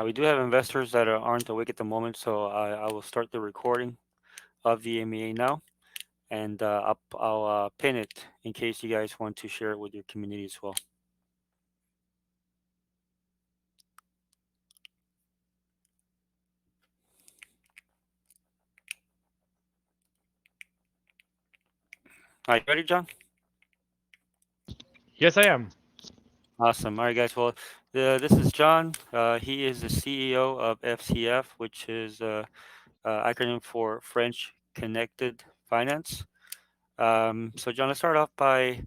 We do have investors that aren't awake at the moment, so I will start the recording of the MEA now, and I'll pin it in case you guys want to share it with your community as well. Are you ready, John? Yes, I am. Awesome. All right, guys. Well, this is John. He is the CEO of FCF, which is acronym for French Connected Finance. So, John, let's start off by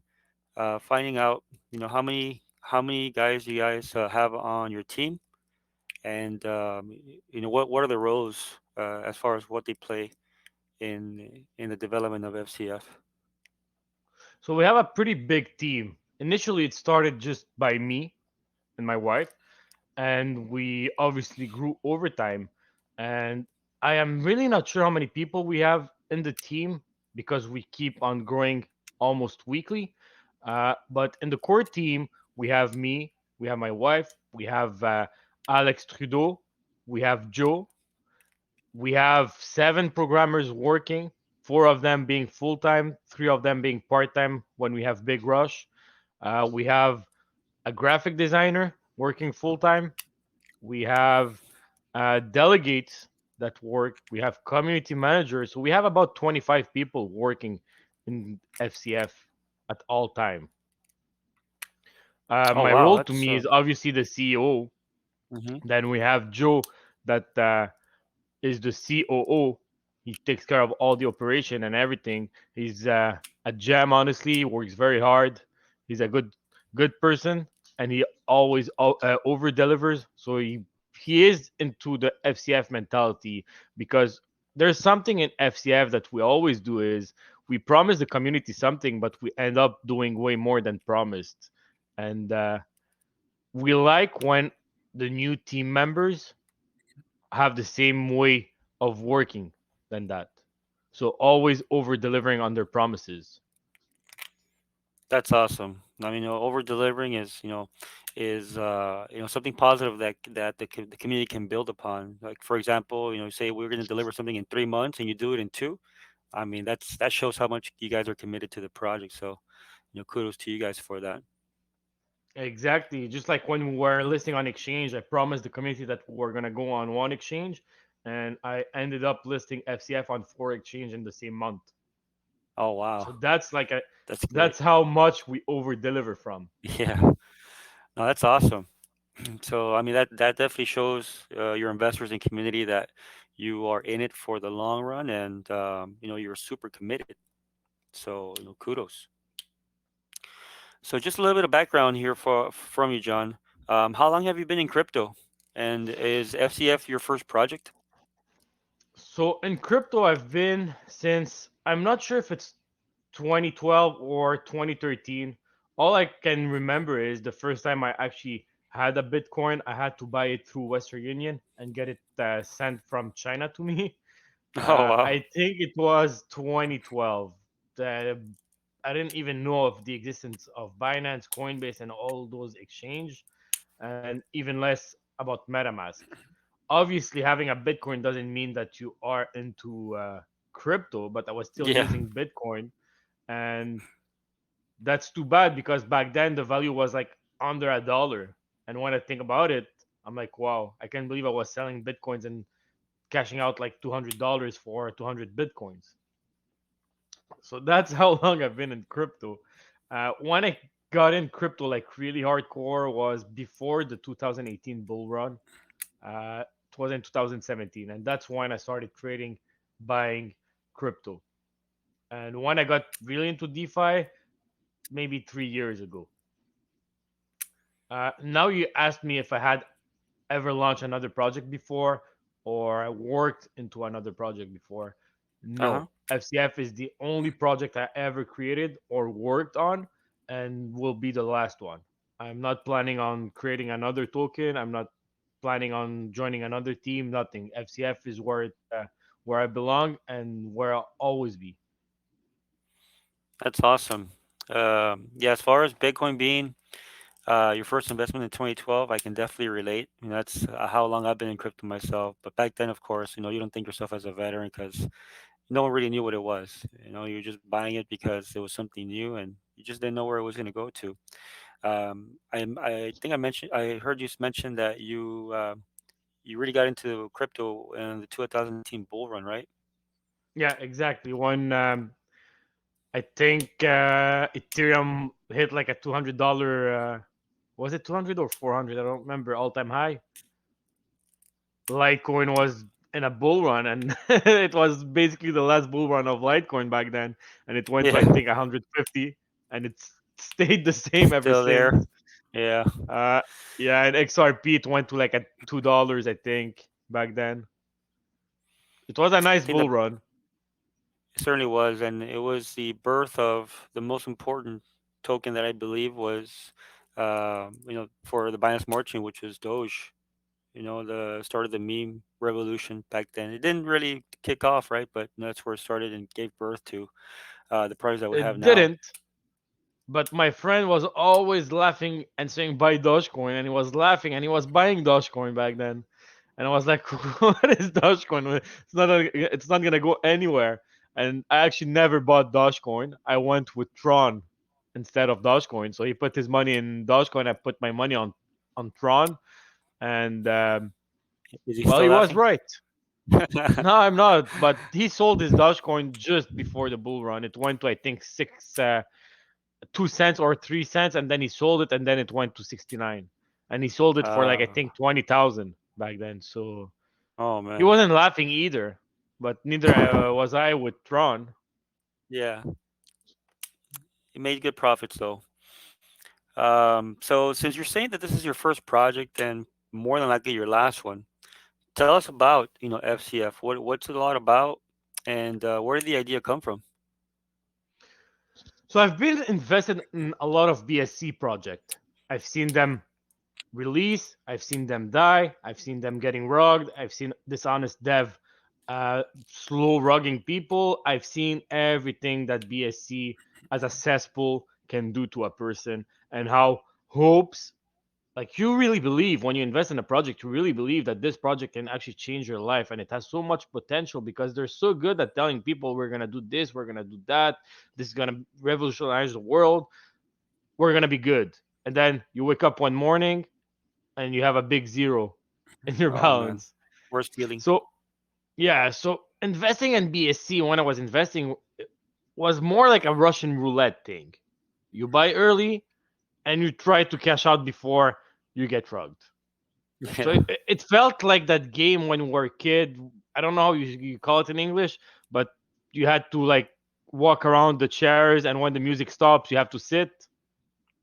finding out, how many guys you guys have on your team, and what are the roles as far as what they play in the development of FCF. So we have a pretty big team. Initially, it started just by me and my wife, and we obviously grew over time. And I am really not sure how many people we have in the team because we keep on growing almost weekly. But in the core team, we have me, we have my wife, we have Alex Trudeau, we have Joe, we have 7 programmers working, 4 of them being full time, 3 of them being part time when we have big rush. We have a graphic designer working full time. We have delegates that work. We have community managers. So we have about 25 people working in FCF at all time. Oh My wow, role to that's me is obviously the CEO. mhm. Then we have Joe that is the COO. He takes care of all the operation and everything. He's a gem, honestly. He works very hard. He's a good person, and he always over delivers. So he is into the FCF mentality because there's something in FCF that we always do is we promise the community something, but we end up doing way more than promised, and we like when the new team members have the same way of working than that. So always over delivering on their promises. That's awesome. I mean, over delivering is something positive that the community can build upon. Like for example, say we're going to deliver something in 3 months and you do it in two. I mean, that shows how much you guys are committed to the project. So, kudos to you guys for that. Exactly. Just like when we were listing on exchange, I promised the community that we were gonna go on one exchange, and I ended up listing FCF on 4 exchange in the same month. Oh So wow, that's like a that's great. that's how much we over deliver from. Yeah, no, that's awesome. So, I mean, that definitely shows your investors and community that you are in it for the long run, and you're super committed. So, kudos. So, just a little bit of background here from you, John. How long have you been in crypto? And is FCF your first project? So in crypto, I've been since I'm not sure if it's 2012 or 2013. All I can remember is the first time I actually had a Bitcoin, I had to buy it through Western Union and get it sent from China to me. Oh wow. I think it was 2012. The, I didn't even know of the existence of Binance, Coinbase, and all those exchange, and even less about MetaMask. Obviously, having a Bitcoin doesn't mean that you are into crypto, but I was still Yeah, using Bitcoin, and that's too bad because back then the value was like under $1. And when I think about it, I'm like, wow, I can't believe I was selling Bitcoins and cashing out like $200 for 200 Bitcoins. So that's how long I've been in crypto. When I got in crypto like really hardcore was before the 2018 bull run. It was in 2017, and that's when I started trading, buying crypto. And when I got really into DeFi, maybe 3 years ago. Now you asked me if I had ever launched another project before or I worked into another project before. uh-huh. No, FCF is the only project I ever created or worked on and will be the last one. I'm not planning on creating another token. I'm not planning on joining another team. Nothing. FCF is where I belong and where I'll always be. That's awesome. Yeah, as far as Bitcoin being Your first investment in 2012, I can definitely relate. That's how long I've been in crypto myself. But back then, of course, you don't think yourself as a veteran because no one really knew what it was. You're just buying it because it was something new, and you just didn't know where it was going to go to. I think I heard you mention that you really got into crypto in the 2018 bull run, right? Yeah, exactly. When I think Ethereum hit like a $200. Was it 200 or 400? I don't remember. All time high. Litecoin was in a bull run, and it was basically the last bull run of Litecoin back then, and it went to I Yeah, think 150, and it's stayed the same ever still there. since. Yeah, Uh, yeah, and XRP it went to like at $2, I think, back then. It was a I nice think that bull run. it certainly was, and it was the birth of the most important token that I believe was, for the Binance Smart Chain, which was Doge. The start of the meme revolution back then. It didn't really kick off, right? But that's where it started and gave birth to the products that we have It now. didn't, but my friend was always laughing and saying buy Dogecoin, and he was laughing and he was buying Dogecoin back then, and I was like, what is Dogecoin? It's not gonna go anywhere. And I actually never bought Dogecoin. I went with Tron instead of Dogecoin. So he put his money in Dogecoin. I put my money on Tron, and Is he well, still he was laughing? right. No, I'm not. But he sold his Dogecoin just before the bull run. It went to I think 2 cents or 3 cents, and then he sold it, and then it went to 69, and he sold it for like I uh, think 20,000 back then. So oh he man, wasn't laughing either, but neither was I with Tron. yeah, he made good profits though. So since you're saying that this is your first project and more than likely your last one, tell us about FCF. What's it all about, and where did the idea come from? So I've been invested in a lot of BSC project. I've seen them release, I've seen them die, I've seen them getting rugged, I've seen dishonest dev slow rugging people. I've seen everything that BSC as a cesspool can do to a person, and how hopes, like, you really believe when you invest in a project, you really believe that this project can actually change your life, and it has so much potential because they're so good at telling people we're going to do this, we're going to do that, this is going to revolutionize the world, we're going to be good. And then you wake up one morning and you have a big zero in your Oh man, balance. worst feeling. So yeah, so investing in BSC, when I was investing, was more like a Russian roulette thing. You buy early and you try to cash out before you get rugged. So Yeah, it felt like that game when we were a kid. I don't know how you call it in English, but you had to like walk around the chairs, and when the music stops, you have to sit.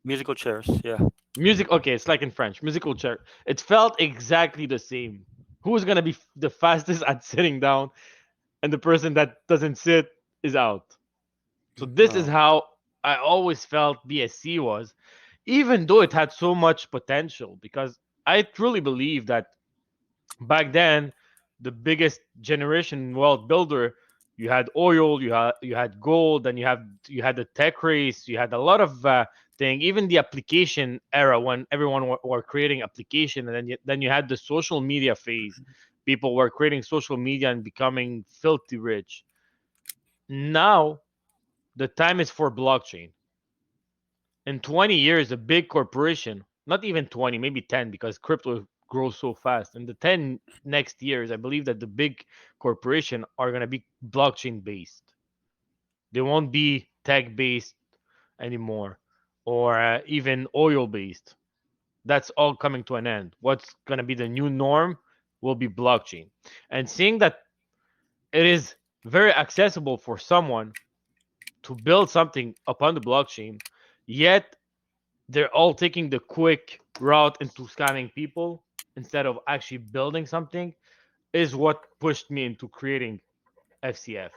musical chairs. Yeah. Music, okay, it's like in French, musical chair. It felt exactly the same. Who's gonna be the fastest at sitting down, and the person that doesn't sit is out. So this is Oh, how I always felt BSC was, even though it had so much potential. Because I truly believe that back then, the biggest generation wealth builder, you had oil, you had gold, and you had the tech race, you had a lot of thing. Even the application era, when everyone were creating application, and then you had the social media phase. People were creating social media and becoming filthy rich. Now the time is for blockchain. In 20 years, a big corporation, not even 20, maybe 10, because crypto grows so fast. In the 10 next years, I believe that the big corporation are going to be blockchain based. They won't be tech based anymore, or even oil based. That's all coming to an end. What's going to be the new norm will be blockchain. And seeing that it is very accessible for someone to build something upon the blockchain, yet they're all taking the quick route into scamming people instead of actually building something, is what pushed me into creating FCF,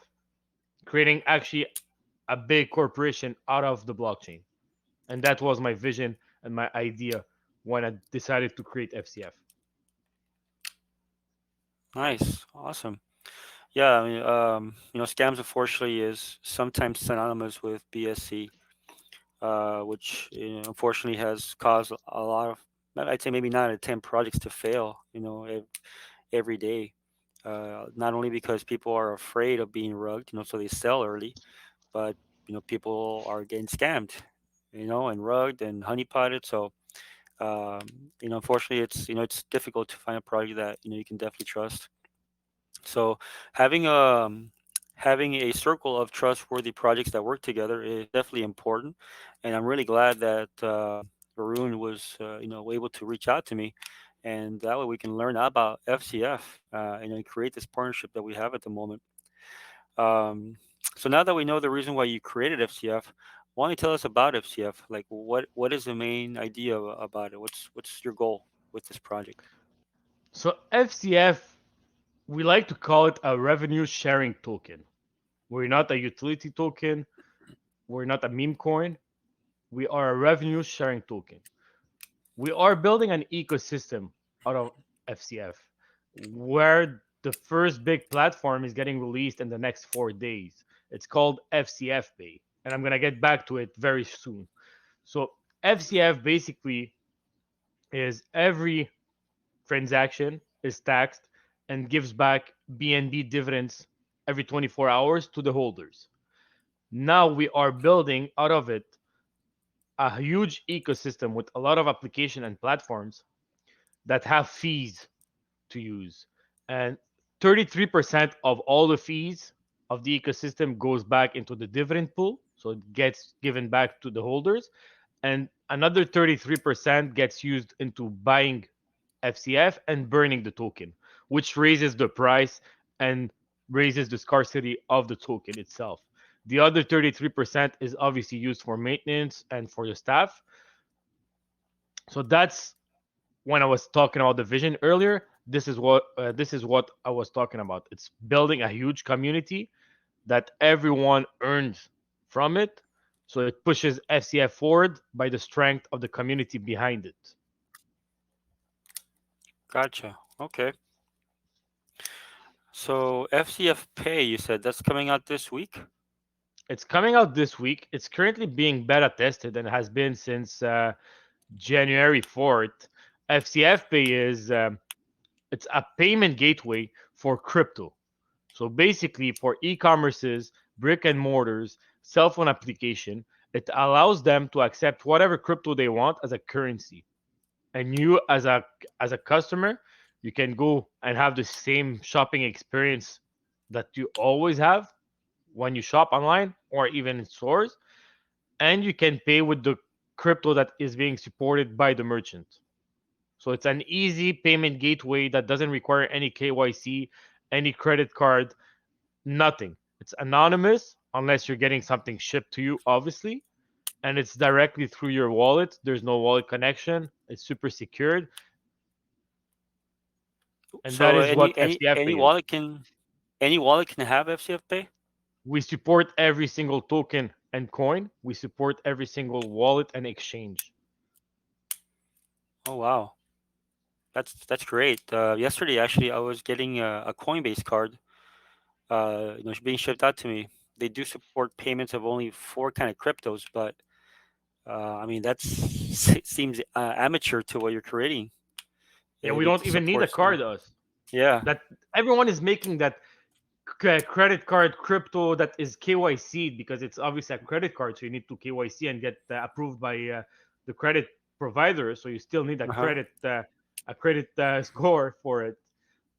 creating actually a big corporation out of the blockchain. And that was my vision and my idea when I decided to create FCF. nice, awesome. Yeah, scams unfortunately is sometimes synonymous with BSC. which unfortunately has caused a lot of, I'd say maybe 9 out of 10 projects to fail, every day. Not only because people are afraid of being rugged, so they sell early, but people are getting scammed, and rugged and honeypotted. So um, unfortunately, it's difficult to find a project that you can definitely trust. So having having a circle of trustworthy projects that work together is definitely important, and I'm really glad that Varun was able to reach out to me, and that way we can learn about FCF and create this partnership that we have at the moment. Um, so now that we know the reason why you created FCF, why don't you tell us about FCF? Like what is the main idea about it? What's your goal with this project? So FCF, we like to call it a revenue sharing token. We're not a utility token. We're not a meme coin. We are a revenue sharing token. We are building an ecosystem out of FCF where the first big platform is getting released in the next 4 days. It's called FCF Pay, and I'm gonna get back to it very soon. So FCF basically is every transaction is taxed and gives back BNB dividends every 24 hours to the holders. Now we are building out of it a huge ecosystem with a lot of application and platforms that have fees to use. And 33% of all the fees of the ecosystem goes back into the dividend pool. So it gets given back to the holders. And another 33% gets used into buying FCF and burning the token, which raises the price and raises the scarcity of the token itself. The other 33% is obviously used for maintenance and for the staff. So that's when I was talking about the vision earlier. This is what I was talking about. It's building a huge community that everyone earns from it. So it pushes FCF forward by the strength of the community behind it. Gotcha. Okay. So FCF Pay, you said that's coming out this week? It's coming out this week. It's currently being beta tested and has been since January 4th. FCF Pay is it's a payment gateway for crypto. So basically, for e-commerces, brick and mortars, cell phone application, it allows them to accept whatever crypto they want as a currency. And you, as a customer, you can go and have the same shopping experience that you always have when you shop online or even in stores, and you can pay with the crypto that is being supported by the merchant. So it's an easy payment gateway that doesn't require any KYC, any credit card, nothing. It's anonymous unless you're getting something shipped to you, obviously, and it's directly through your wallet. There's no wallet connection. It's super secured, and that So is what any any FCF any Pay is. wallet can any wallet can have FCF Pay? We support every single token and coin. We support every single wallet and exchange. Oh wow, that's great. Yesterday actually, I was getting a Coinbase card, being shipped out to me. They do support payments of only four kind of cryptos, but I mean that's seems amateur to what you're creating. Yeah, we If it don't even need a supports, card, us. yeah, That everyone is making that credit card crypto that is KYC because it's obviously a credit card, so you need to KYC and get approved by the credit provider. So you still need uh huh. a credit score for it.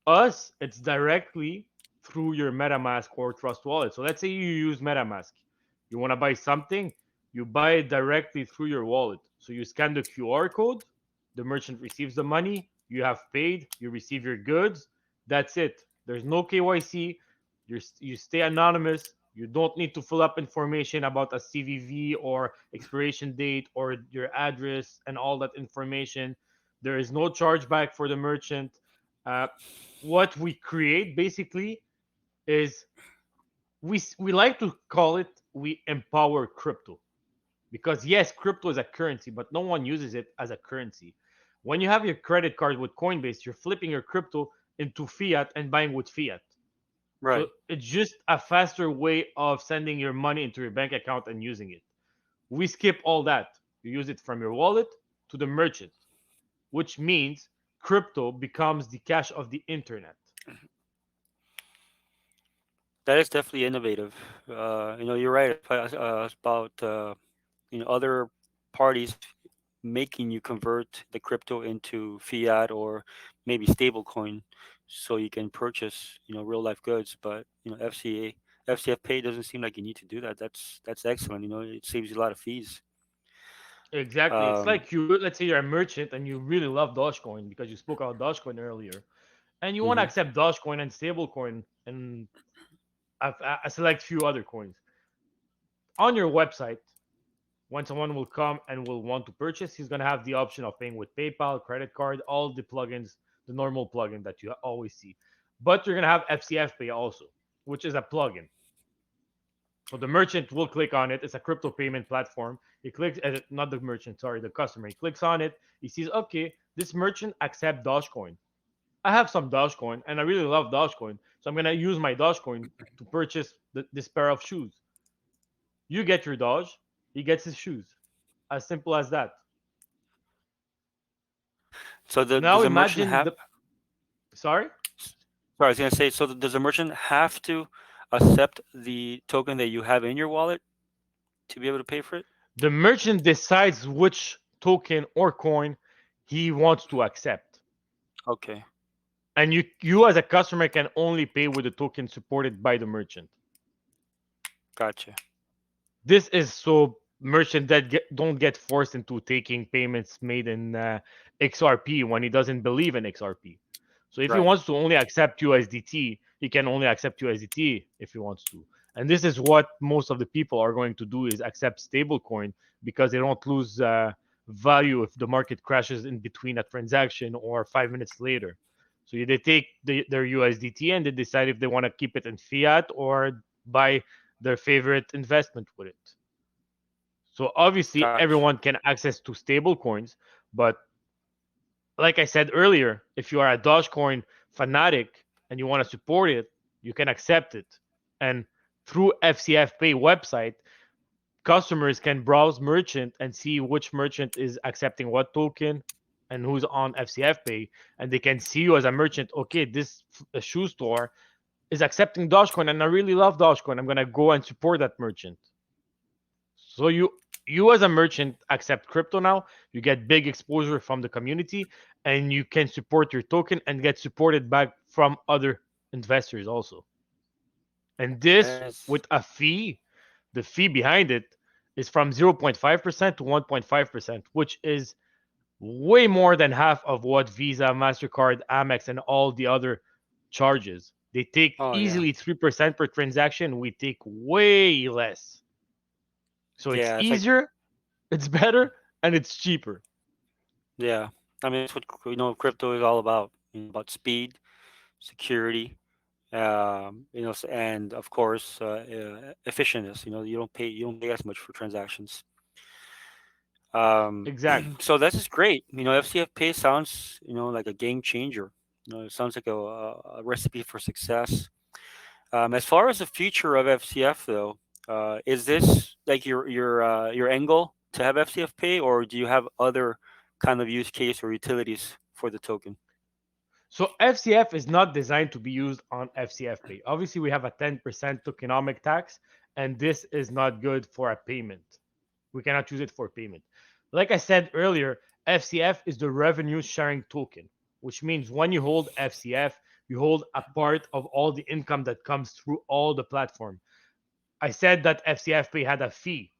Us, it's directly through your MetaMask or Trust Wallet. So let's say you use MetaMask, you want to buy something, you buy it directly through your wallet. So you scan the QR code, the merchant receives the money, you have paid, you receive your goods. That's it. There's no KYC. You stay anonymous. You don't need to fill up information about a CVV or expiration date or your address and all that information. There is no chargeback for the merchant. Uh, what we create basically is we like to call it we empower crypto, because yes, crypto is a currency, but no one uses it as a currency. When you have your credit card with Coinbase, you're flipping your crypto into fiat and buying with fiat. So Right. it's just a faster way of sending your money into your bank account and using it. We skip all that. You use it from your wallet to the merchant, which means crypto becomes the cash of the internet. That is definitely innovative. You're right about other parties making you convert the crypto into fiat or maybe stable coin, so you can purchase real life goods. But FCF Pay doesn't seem like you need to do that. That's excellent. It saves you a lot of fees. Exactly. It's Um, like let's say you're a merchant and you really love Dogecoin because you spoke about Dogecoin earlier, and you want to mhm. accept Dogecoin and stablecoin and a select few other coins. On your website, when someone will come and will want to purchase, he's going to have the option of paying with PayPal, credit card, all the plugins, the normal plugin that you always see. But you're going to have FCF Pay also, which is a plugin. So the merchant will click on it. It's a crypto payment platform. He clicks, not the merchant, sorry, the customer. He clicks on it. He sees, okay, this merchant accepts Dogecoin. I have some Dogecoin and I really love Dogecoin. So I'm going to use my Dogecoin to purchase this pair of shoes. You get your Doge, he gets his shoes. As simple as that. so Now does the merchant imagine have? the. Sorry? Sorry, I was gonna say. So does the merchant have to accept the token that you have in your wallet to be able to pay for it? The merchant decides which token or coin he wants to accept. Okay, And you as a customer can only pay with the token supported by the merchant. gotcha. This is so merchant that don't get forced into taking payments made in XRP when he doesn't believe in XRP. So if he Right. wants to only accept USDT, he can only accept USDT if he wants to. And this is what most of the people are going to do is accept stablecoin because they don't lose value if the market crashes in between a transaction or 5 minutes later. So they take their USDT and they decide if they want to keep it in fiat or buy their favorite investment with it. So obviously Gotcha. everyone can access to stable coins, but like I said earlier, if you are a Dogecoin fanatic and you want to support it, you can accept it. And through FCF Pay website, customers can browse merchant and see which merchant is accepting what token and who's on FCF Pay, and they can see you as a merchant. Okay, this shoe store is accepting Dogecoin, and I really love Dogecoin. I'm gonna go and support that merchant. So you as a merchant accept crypto now. You get big exposure from the community, and you can support your token and get supported back from other investors also. And this That's with a fee, the fee behind it is from 0.5% to 1.5%, which is way more than half of what Visa, MasterCard, Amex, and all the other charges. They take oh yeah, easily 3% per transaction. We take way less. So it's yeah. It's like easier, it's better, and it's cheaper. yeah. I mean, that's what crypto is all about. About speed, security, and of course, efficientness. You don't pay as much for transactions. Um, Exactly. so this is great. FCF Pay sounds like a game changer. It sounds like a recipe for success. As far as the future of FCF though, is this like your end goal to have FCF Pay, or do you have other kind of use case or utilities for the token? So FCF is not designed to be used on FCF Pay. Obviously, we have a 10% tokenomic tax, and this is not good for a payment. We cannot use it for payment. Like I said earlier, FCF is the revenue sharing token, which means when you hold FCF, you hold a part of all the income that comes through all the platform. I said that FCF Pay had a fee.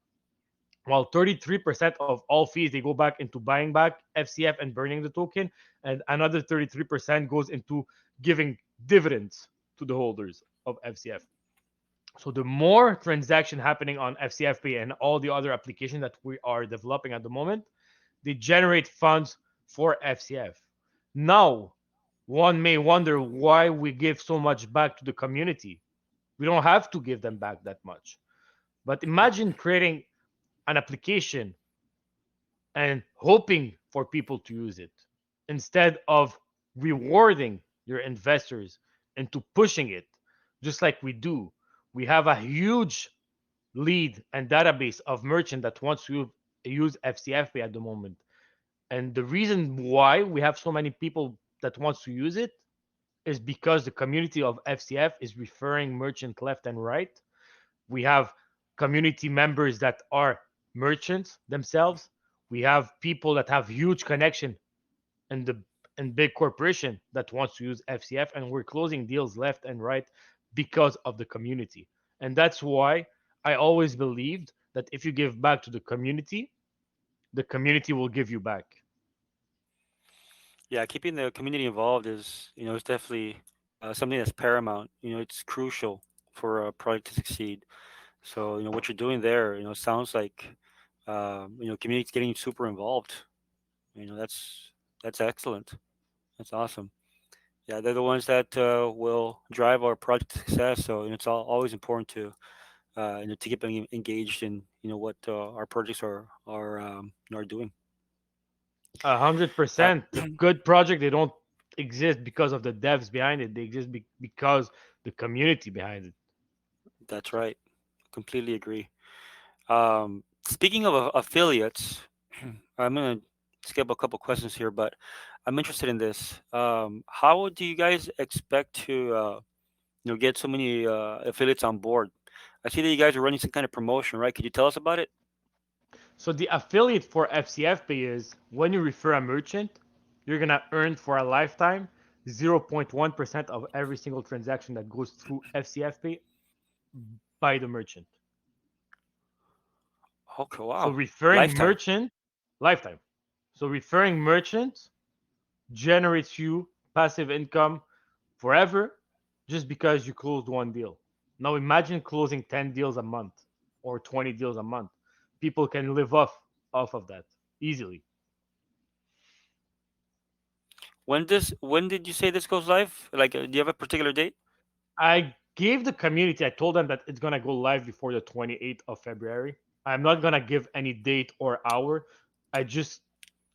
While 33% of all fees they go back into buying back FCF and burning the token, and another 33% goes into giving dividends to the holders of FCF. So the more transaction happening on FCFP and all the other applications that we are developing at the moment, they generate funds for FCF. Now, one may wonder why we give so much back to the community. We don't have to give them back that much. But imagine creating an application and hoping for people to use it instead of rewarding your investors into pushing it just like we do. We have a huge lead and database of merchant that wants to use FCF Pay at the moment. And the reason why we have so many people that wants to use it is because the community of FCF is referring merchant left and right. We have community members that are merchants themselves. We have people that have huge connection in the in big corporation that wants to use FCF, and we're closing deals left and right because of the community. And that's why I always believed that if you give back to the community will give you back. Yeah, keeping the community involved is definitely something that's paramount. It's crucial for a project to succeed. So, what you're doing there, sounds like, community's getting super involved. That's excellent. That's awesome. Yeah, they're the ones that will drive our project success. So, it's always important to keep them engaged in, what our projects are doing. Uh, 100%. The good project they don't exist because of the devs behind it. They exist because the community behind it. that's right. Completely agree. Speaking of affiliates, I'm gonna skip a couple questions here, but I'm interested in this. How do you guys expect to, get so many affiliates on board? I see that you guys are running some kind of promotion, right? Could you tell us about it? So the affiliate for FCF Pay is when you refer a merchant, you're gonna earn for a lifetime 0.1% of every single transaction that goes through FCF Pay by the merchant. Okay, So wow, referring lifetime. merchant lifetime. So referring merchants generates you passive income forever just because you closed one deal. Now imagine closing 10 deals a month or 20 deals a month. People can live off of that easily. When did you say this goes live? Like, do you have a particular date? I gave the community, I told them that it's going to go live before the 28th of February. I'm not going to give any date or hour. I just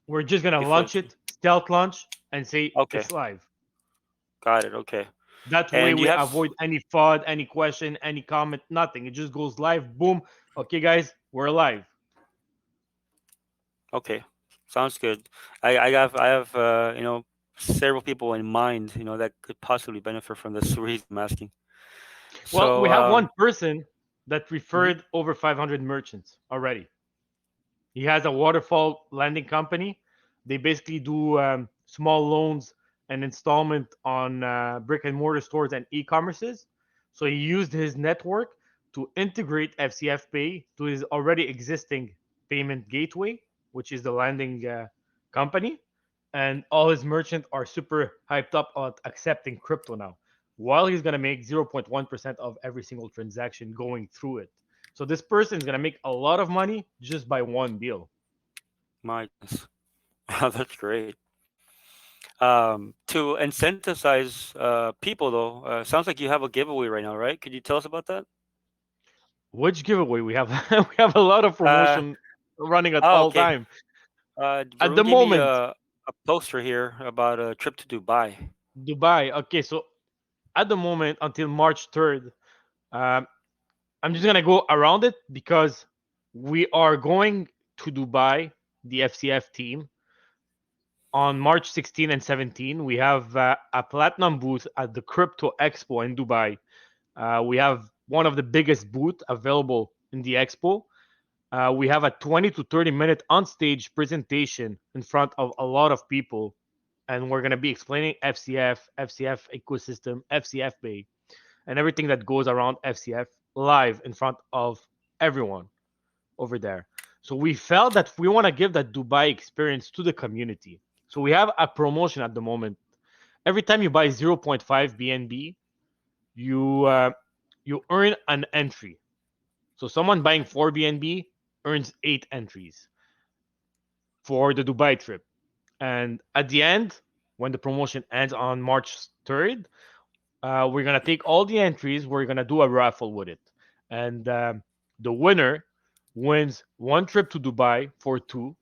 We're just going to Before the launch it, stealth launch and say Okay, it's live. got it. Okay, That way and you we have avoid any FUD, any question, any comment, nothing. It just goes live. Boom. Okay, guys, we're live. okay, sounds good. I have several people in mind that could possibly benefit from this reason I'm asking. Well, So we have one person that mhm. referred over 500 merchants already. He has a waterfall lending company. They basically do small loans and installment on brick and mortar stores and e-commerces. So he used his network to integrate FCF Pay to his already existing payment gateway, which is the lending company. And all his merchants are super hyped up on accepting crypto now, while he's going to make 0.1% of every single transaction going through it. So this person is going to make a lot of money just by one deal. My goodness, that's great. To incentivize people though, sounds like you have a giveaway right now, right? Could you tell us about that? Which giveaway we have? We have a lot of Uh, promotion running at oh, all okay. time. At Varun the gave me moment, a poster here about a trip to Dubai. Dubai. Okay, so at the moment until March 3rd, um, I'm just gonna go around it because we are going to Dubai, the FCF team, on March 16 and 17. We have a platinum booth at the Crypto Expo in Dubai. We have one of the biggest booth available in the expo. We have a 20 to 30-minute on stage presentation in front of a lot of people. And we're going to be explaining FCF, FCF ecosystem, FCF Pay, and everything that goes around FCF live in front of everyone over there. So we felt that we want to give that Dubai experience to the community. So we have a promotion at the moment. Every time you buy zero point 0.5 BNB, you you earn an entry. So someone buying 4 BNB earns 8 entries for the Dubai trip. And at the end, when the promotion ends on March 3rd, we're going to take all the entries, we're going to do a raffle with it. And the winner wins one trip to Dubai for two